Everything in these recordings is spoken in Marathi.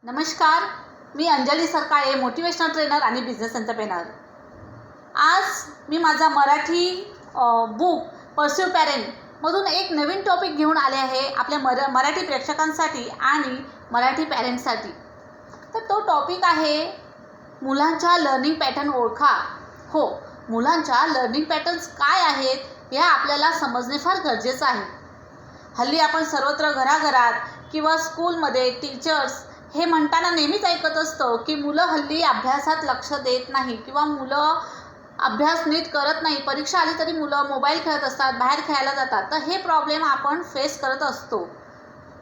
नमस्कार, मी अंजली सरकाळे, मोटिवेशनल ट्रेनर आणि बिझनेस एंटरप्रेनर. आज मी माझा मराठी बुक परस्यू पॅरेंटमधून एक नवीन टॉपिक घेऊन आले आहे आपल्या मराठी प्रेक्षकांसाठी आणि मराठी पॅरेंट्ससाठी. तर तो टॉपिक आहे मुलांच्या लर्निंग पॅटर्न ओळखा. हो, मुलांच्या लर्निंग पॅटर्न्स काय आहेत हे आपल्याला समजणे फार गरजेचं आहे. हल्ली आपण सर्वत्र घराघरात किंवा स्कूलमध्ये टीचर्स हे म्हणताना नेहमीच ऐकत असतो की मुलं हल्ली अभ्यासात लक्ष देत नाही किंवा मुलं अभ्यास नीट करत नाही. परीक्षा आली तरी मुलं मोबाईल खेळत असतात, बाहेर खेळायला जातात. तर हे प्रॉब्लेम आपण फेस करत असतो.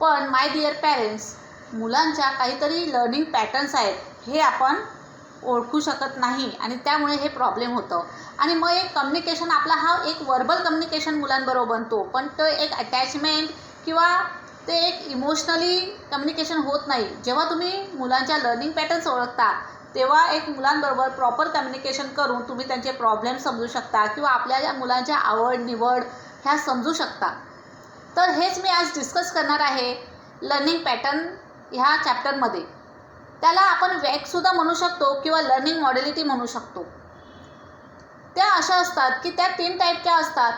पण माय डिअर पॅरेंट्स, मुलांच्या काहीतरी लर्निंग पॅटर्न्स आहेत हे आपण ओळखू शकत नाही आणि त्यामुळे हे प्रॉब्लेम होतं. आणि मग एक कम्युनिकेशन आपला हा एक वर्बल कम्युनिकेशन मुलांबरोबर बनतो, पण तो एक अटॅचमेंट किंवा ते एक इमोशनली कम्युनिकेशन होत नाही. जेव्हा तुम्ही मुलांच्या लर्निंग पॅटर्न्स ओळखता तेव्हा एक मुलांबरोबर प्रॉपर कम्युनिकेशन करून तुम्ही त्यांचे प्रॉब्लेम समजू शकता किंवा आपल्या मुलांच्या आवड निवड ह्या समजू शकता. तर हेच मी आज डिस्कस करणार आहे लर्निंग पॅटर्न ह्या चॅप्टरमध्ये. त्याला आपण वॅकसुद्धा म्हणू शकतो किंवा लर्निंग मॉडेलिटी म्हणू शकतो. त्या अशा असतात की त्या 3 टाईपच्या असतात.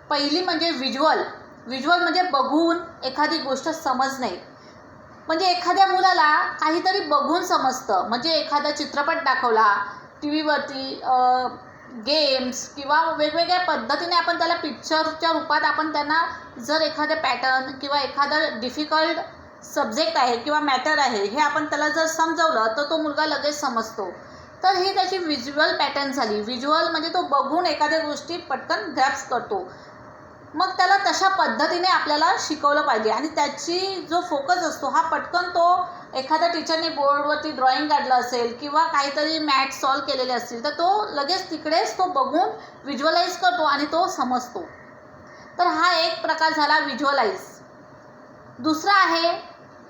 पहिली म्हणजे व्हिज्युअल म्हणजे बघून एखादी गोष्ट समजणे. म्हणजे एखाद्या मुलाला काहीतरी बघून समजतं. म्हणजे एखादा चित्रपट दाखवला टी व्हीवरती, गेम्स किंवा वेगवेगळ्या पद्धतीने आपण त्याला पिक्चरच्या रूपात आपण त्यांना जर एखादं पॅटर्न किंवा एखादं डिफिकल्ट सब्जेक्ट आहे किंवा मॅटर आहे हे आपण त्याला जर समजवलं तर तो मुलगा लगेच समजतो. तर ही त्याची व्हिज्युअल पॅटर्न झाली. व्हिज्युअल म्हणजे तो बघून एखाद्या गोष्टी पटकन ग्रॅप्स करतो. मग त्याला तशा पद्धतीने आपल्याला शिकवलं पाहिजे आणि त्याची जो फोकस असतो हा पटकन तो एखाद्या टीचरने बोर्डवरती ड्रॉइंग काढलं असेल किंवा काहीतरी मॅथ सॉल्व केलेले असतील तर तो लगेच तिकडेच तो बघून व्हिज्युअलाइज करतो आणि तो समजतो. तर हा एक प्रकार झाला व्हिज्युअलाइज. दुसरा आहे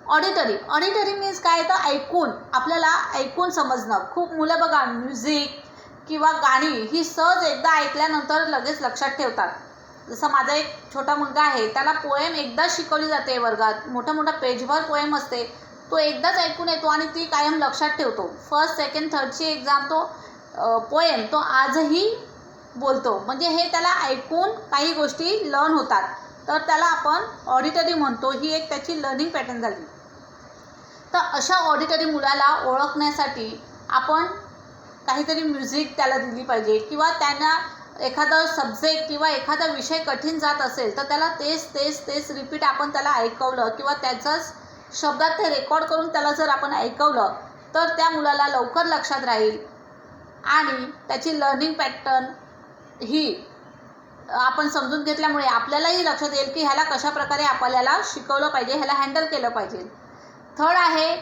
ऑडिटरी मीन्स काय, तर ऐकून, आपल्याला ऐकून समजणं. खूप मुलं बघा म्युझिक किंवा गाणी ही सहज एकदा ऐकल्यानंतर लगेच लक्षात ठेवतात. जसं माझा एक छोटा मुलगा आहे, त्याला पोएम एकदा शिकवली जाते वर्गात, मोठा पेजभर पोएम असते, तो एकदाच ऐकून येतो आणि ती कायम लक्षात ठेवतो. फर्स्ट सेकंड थर्डची एक्झाम तो पोएम तो आजही बोलतो. म्हणजे हे त्याला ऐकून काही गोष्टी लर्न होतात. तर त्याला आपण ऑडिटरी म्हणतो. ही एक त्याची लर्निंग पॅटर्न झाली. तर अशा ऑडिटरी मुलाला ओळखण्यासाठी आपण काहीतरी म्युझिक त्याला दिली पाहिजे किंवा त्यांना एखादा सब्जेक्ट किंवा एखादा विषय कठीण जात असेल तर त्याला तेच रिपीट आपण त्याला ऐकवलं किंवा त्याचाच शब्दात ते रेकॉर्ड करून त्याला जर आपण ऐकवलं तर त्या मुलाला लवकर लक्षात राहील आणि त्याची लर्निंग पॅटर्न ही आपण समजून घेतल्यामुळे आपल्यालाही लक्षात येईल की ह्याला कशाप्रकारे आपल्याला शिकवलं पाहिजे, ह्याला हँडल केलं पाहिजे. थर्ड आहे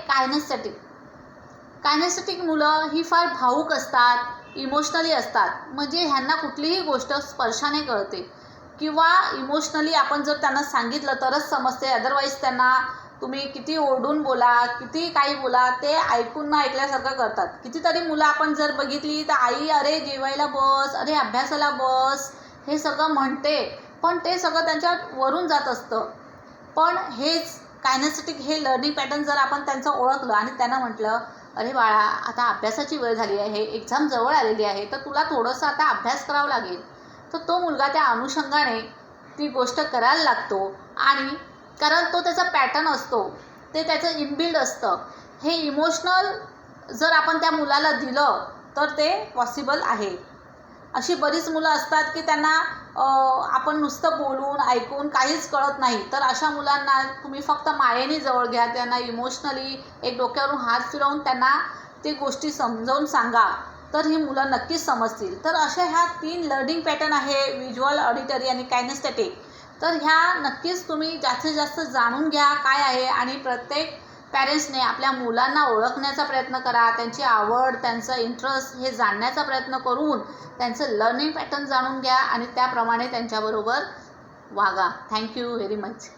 कायनेस्थेटिक मुलं ही फार भावूक असतात, इमोशनली असतात. म्हणजे ह्यांना कुठलीही गोष्ट स्पर्शाने कळते किंवा इमोशनली आपण जर त्यांना सांगितलं तरच समजते. अदरवाईज त्यांना तुम्ही किती ओरडून बोला, किती काही बोला, ते ऐकून न ऐकल्यासारखं करतात. कितीतरी मुलं आपण जर बघितली तर आई अरे जेवायला बस, अरे अभ्यासाला बस हे सगळं म्हणते, पण ते सगळं त्यांच्या वरून जात असतं. पण हेच कायनेस्थेटिक हे लर्निंग पॅटर्न जर आपण त्यांचं ओळखलं आणि त्यांना म्हटलं अरे बाळा आता अभ्यासाची वेळ झाली आहे, एक्झाम जवळ आलेली आहे, तर तुला थोडंसं आता अभ्यास करावा लागेल, तर तो मुलगा त्या अनुषंगाने ती गोष्ट करायला लागतो. आणि कारण तो त्याचा पॅटर्न असतो, ते त्याचं इनबिल्ड असतं. हे इमोशनल जर आपण त्या मुलाला दिलं तर ते पॉसिबल आहे. अशी बरीच मुलं असतात की त्यांना आपण नुसतं बोलून ऐकून काहीच कळत नाही. तर अशा मुलांना तुम्ही फक्त मायेने जवळ घ्या, त्यांना इमोशनली एक डोक्यावरून हात फिरवून त्यांना ते गोष्टी समजावून सांगा, तर ही मुलं नक्कीच समजतील. तर अशा ह्या 3 लर्निंग पॅटर्न आहे, व्हिज्युअल, ऑडिटरी आणि कायनेस्थेटिक. तर ह्या नक्कीच तुम्ही जास्तीत जास्त जाणून घ्या काय आहे आणि प्रत्येक पॅरेंट्सने आपल्या मुलांना ओळखण्याचा प्रयत्न करा. त्यांची आवड, त्यांचं इंटरेस्ट हे जाणण्याचा प्रयत्न करून त्यांचं लर्निंग पॅटर्न जाणून घ्या आणि त्याप्रमाणे त्यांच्याबरोबर वागा. Thank you very much.